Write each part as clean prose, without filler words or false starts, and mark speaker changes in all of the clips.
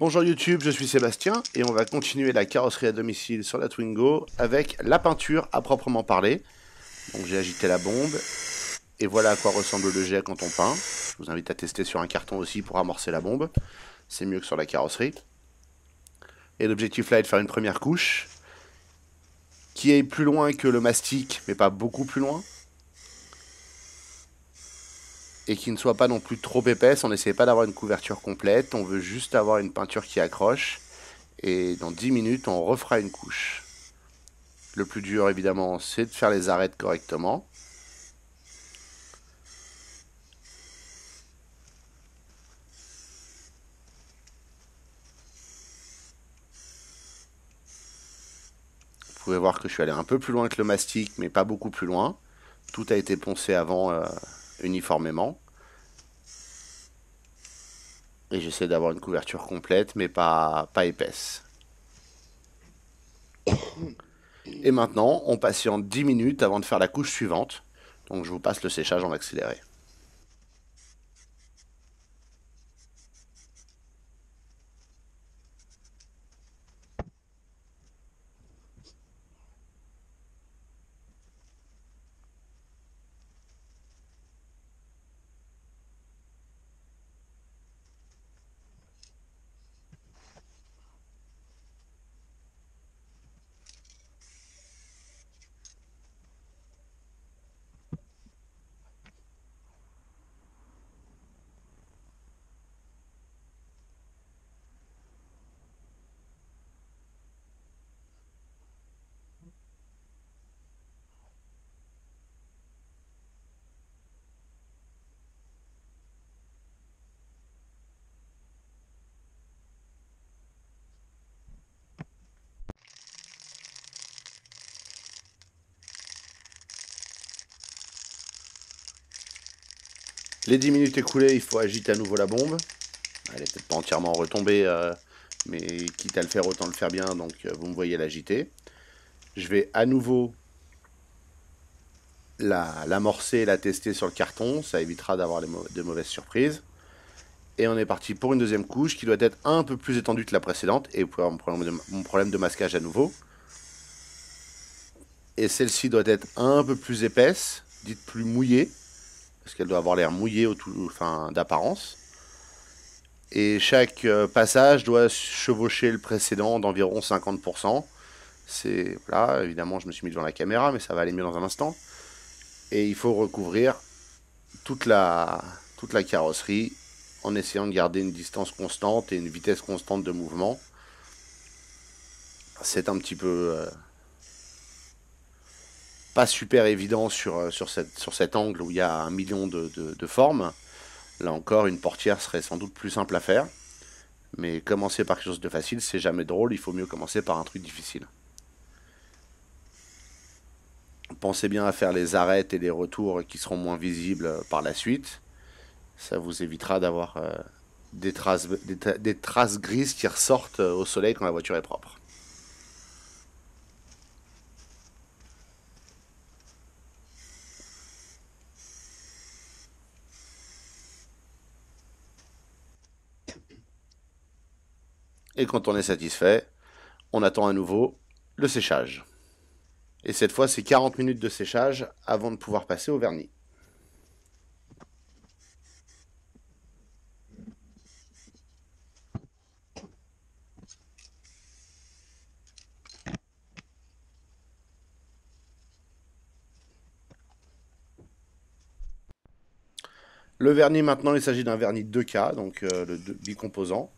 Speaker 1: Bonjour YouTube, je suis Sébastien et on va continuer la carrosserie à domicile sur la Twingo avec la peinture à proprement parler. Donc j'ai agité la bombe et voilà à quoi ressemble le jet quand on peint. Je vous invite à tester sur un carton aussi pour amorcer la bombe. C'est mieux que sur la carrosserie. Et l'objectif là est de faire une première couche qui est plus loin que le mastic mais pas beaucoup plus loin. Et qui ne soit pas non plus trop épaisse, on n'essaie pas d'avoir une couverture complète, on veut juste avoir une peinture qui accroche. Et dans 10 minutes, on refera une couche. Le plus dur, évidemment, c'est de faire les arêtes correctement. Vous pouvez voir que je suis allé un peu plus loin que le mastic, mais pas beaucoup plus loin. Tout a été poncé avant uniformément. Et j'essaie d'avoir une couverture complète, mais pas épaisse. Et maintenant, on patiente 10 minutes avant de faire la couche suivante. Donc je vous passe le séchage en accéléré. Les 10 minutes écoulées, il faut agiter à nouveau la bombe. Elle n'est peut-être pas entièrement retombée, mais quitte à le faire, autant le faire bien, donc vous me voyez l'agiter. Je vais à nouveau l'amorcer et la tester sur le carton, ça évitera d'avoir de mauvaises surprises. Et on est parti pour une deuxième couche qui doit être un peu plus étendue que la précédente, et vous pouvez avoir mon problème de masquage à nouveau. Et celle-ci doit être un peu plus épaisse, dite plus mouillée, parce qu'elle doit avoir l'air mouillée d'apparence. Et chaque passage doit chevaucher le précédent d'environ 50%. C'est là, évidemment, je me suis mis devant la caméra, mais ça va aller mieux dans un instant. Et il faut recouvrir toute la carrosserie en essayant de garder une distance constante et une vitesse constante de mouvement. C'est un petit peu pas super évident sur cet angle où il y a un million de formes. Là encore, une portière serait sans doute plus simple à faire. Mais commencer par quelque chose de facile, c'est jamais drôle. Il faut mieux commencer par un truc difficile. Pensez bien à faire les arêtes et les retours qui seront moins visibles par la suite. Ça vous évitera d'avoir des traces grises qui ressortent au soleil quand la voiture est propre. Et quand on est satisfait, on attend à nouveau le séchage. Et cette fois, c'est 40 minutes de séchage avant de pouvoir passer au vernis. Le vernis maintenant, il s'agit d'un vernis 2K, donc le bicomposant.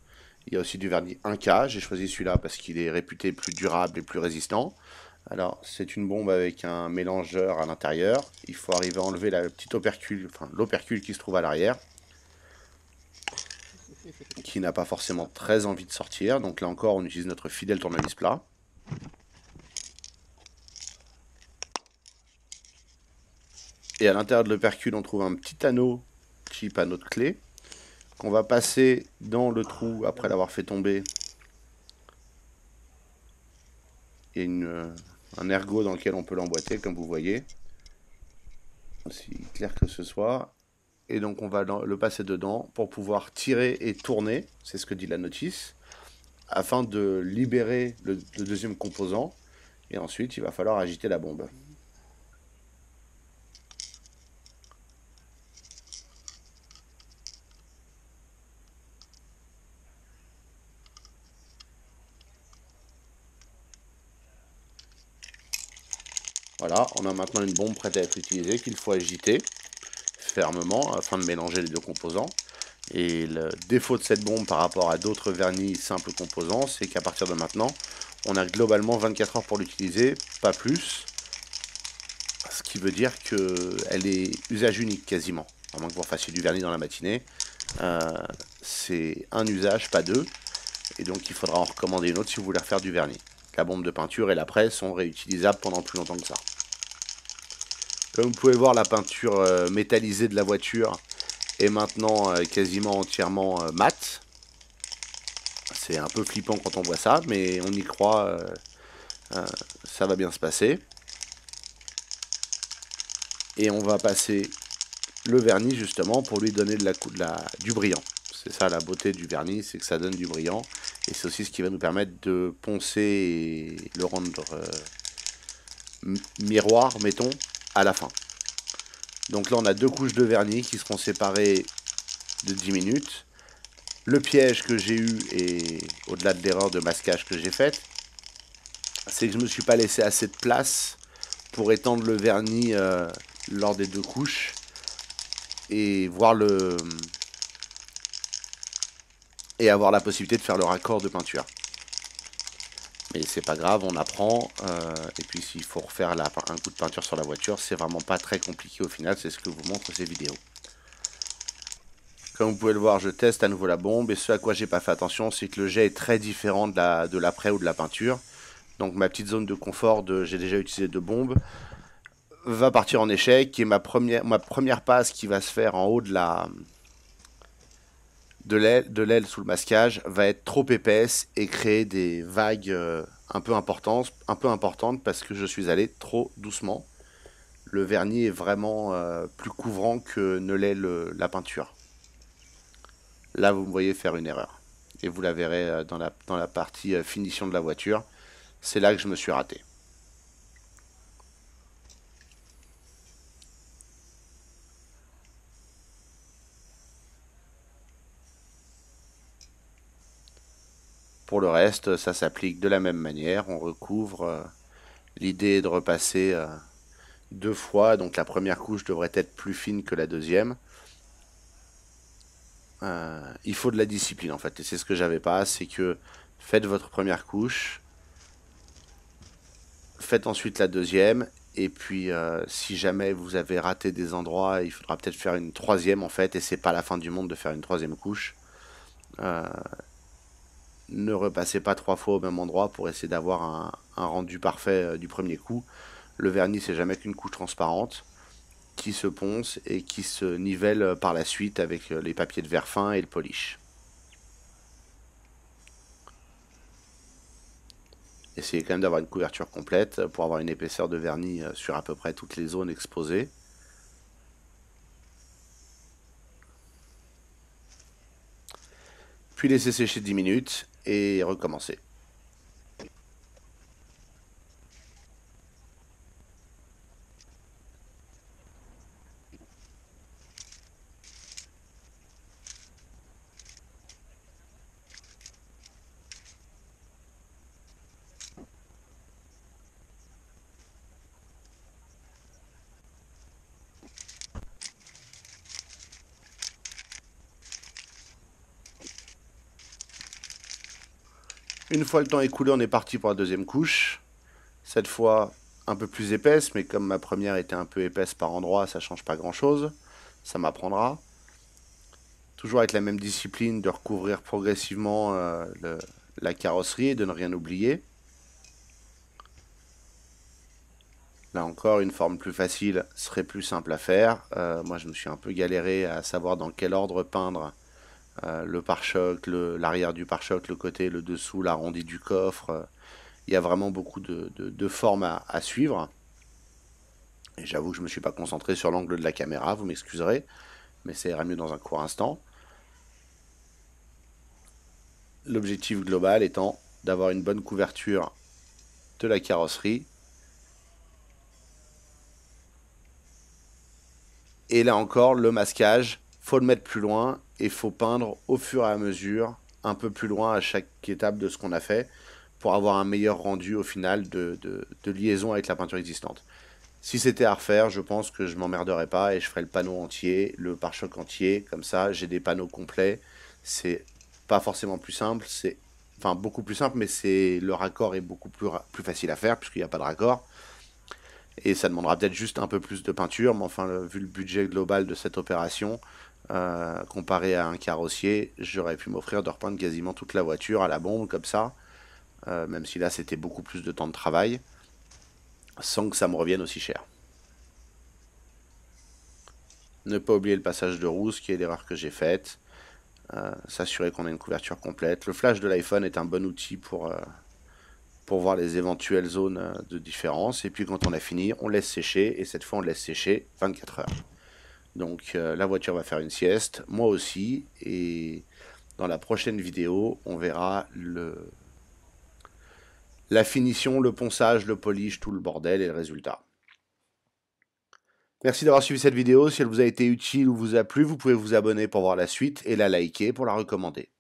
Speaker 1: Il y a aussi du vernis 1K, j'ai choisi celui-là parce qu'il est réputé plus durable et plus résistant. Alors, c'est une bombe avec un mélangeur à l'intérieur. Il faut arriver à enlever la petite opercule, enfin l'opercule qui se trouve à l'arrière, qui n'a pas forcément très envie de sortir. Donc là encore, on utilise notre fidèle tournevis plat. Et à l'intérieur de l'opercule, on trouve un petit anneau, type anneau de clé, qu'on va passer dans le trou après l'avoir fait tomber. Il y a un ergot dans lequel on peut l'emboîter, comme vous voyez. Aussi clair que ce soit. Et donc on va le passer dedans pour pouvoir tirer et tourner, c'est ce que dit la notice, afin de libérer le deuxième composant. Et ensuite il va falloir agiter la bombe. Voilà, on a maintenant une bombe prête à être utilisée qu'il faut agiter fermement afin de mélanger les deux composants. Et le défaut de cette bombe par rapport à d'autres vernis simples composants, c'est qu'à partir de maintenant, on a globalement 24 heures pour l'utiliser, pas plus. Ce qui veut dire qu'elle est usage unique quasiment. À moins que vous fassiez du vernis dans la matinée. C'est un usage, pas deux. Et donc il faudra en recommander une autre si vous voulez refaire du vernis. La bombe de peinture et l'après sont réutilisables pendant plus longtemps que ça. Comme vous pouvez voir, la peinture métallisée de la voiture est maintenant quasiment entièrement mate. C'est un peu flippant quand on voit ça, mais on y croit, ça va bien se passer. Et on va passer le vernis justement pour lui donner du brillant. C'est ça la beauté du vernis, c'est que ça donne du brillant. Et c'est aussi ce qui va nous permettre de poncer et le rendre miroir, mettons, à la fin. Donc là on a deux couches de vernis qui seront séparées de 10 minutes. Le piège que j'ai eu, et au-delà de l'erreur de masquage que j'ai faite, c'est que je ne me suis pas laissé assez de place pour étendre le vernis lors des deux couches et avoir la possibilité de faire le raccord de peinture. Mais c'est pas grave, on apprend. Et puis s'il faut refaire un coup de peinture sur la voiture, c'est vraiment pas très compliqué au final, c'est ce que vous montrent ces vidéos. Comme vous pouvez le voir, je teste à nouveau la bombe, et ce à quoi j'ai pas fait attention, c'est que le jet est très différent de l'après ou de la peinture. Donc ma petite zone de confort j'ai déjà utilisé deux bombes va partir en échec, et ma première passe qui va se faire en haut de l'aile sous le masquage va être trop épaisse et créer des vagues un peu importantes parce que je suis allé trop doucement. Le vernis est vraiment plus couvrant que ne l'est la peinture. Là, vous me voyez faire une erreur. Et vous la verrez dans la partie finition de la voiture. C'est là que je me suis raté. Pour le reste, ça s'applique de la même manière. On recouvre. L'idée est de repasser deux fois. Donc la première couche devrait être plus fine que la deuxième. Il faut de la discipline en fait. Et c'est ce que j'avais pas. C'est que faites votre première couche. Faites ensuite la deuxième. Et puis si jamais vous avez raté des endroits, il faudra peut-être faire une troisième en fait. Et c'est pas la fin du monde de faire une troisième couche. Ne repassez pas trois fois au même endroit pour essayer d'avoir un rendu parfait du premier coup. Le vernis, c'est jamais qu'une couche transparente qui se ponce et qui se nivelle par la suite avec les papiers de verre fin et le polish. Essayez quand même d'avoir une couverture complète pour avoir une épaisseur de vernis sur à peu près toutes les zones exposées. Puis laisser sécher 10 minutes et recommencer. Une fois le temps écoulé, on est parti pour la deuxième couche. Cette fois un peu plus épaisse, mais comme ma première était un peu épaisse par endroits, ça change pas grand chose. Ça m'apprendra. Toujours avec la même discipline de recouvrir progressivement la carrosserie et de ne rien oublier. Là encore, une forme plus facile serait plus simple à faire. Moi, je me suis un peu galéré à savoir dans quel ordre peindre le pare-choc, l'arrière du pare-choc, le côté, le dessous, l'arrondi du coffre. Il y a vraiment beaucoup de formes à suivre. Et j'avoue que je ne me suis pas concentré sur l'angle de la caméra, vous m'excuserez. mais ça ira mieux dans un court instant. L'objectif global étant d'avoir une bonne couverture de la carrosserie. Et là encore, le masquage, faut le mettre plus loin et faut peindre au fur et à mesure, un peu plus loin à chaque étape de ce qu'on a fait, pour avoir un meilleur rendu au final de liaison avec la peinture existante. Si c'était à refaire, je pense que je m'emmerderais pas et je ferais le panneau entier, le pare-choc entier, comme ça j'ai des panneaux complets. C'est pas forcément plus simple, c'est enfin beaucoup plus simple, mais le raccord est beaucoup plus facile à faire puisqu'il n'y a pas de raccord. Et ça demandera peut-être juste un peu plus de peinture, mais enfin, vu le budget global de cette opération, comparé à un carrossier, j'aurais pu m'offrir de repeindre quasiment toute la voiture à la bombe, comme ça, même si là c'était beaucoup plus de temps de travail, sans que ça me revienne aussi cher. Ne pas oublier le passage de roue, ce qui est l'erreur que j'ai faite. S'assurer qu'on a une couverture complète. Le flash de l'iPhone est un bon outil pour voir les éventuelles zones de différence. Et puis quand on a fini, on laisse sécher. Et cette fois, on laisse sécher 24 heures. Donc la voiture va faire une sieste, moi aussi. Et dans la prochaine vidéo, on verra la finition, le ponçage, le polish, tout le bordel et le résultat. Merci d'avoir suivi cette vidéo. Si elle vous a été utile ou vous a plu, vous pouvez vous abonner pour voir la suite et la liker pour la recommander.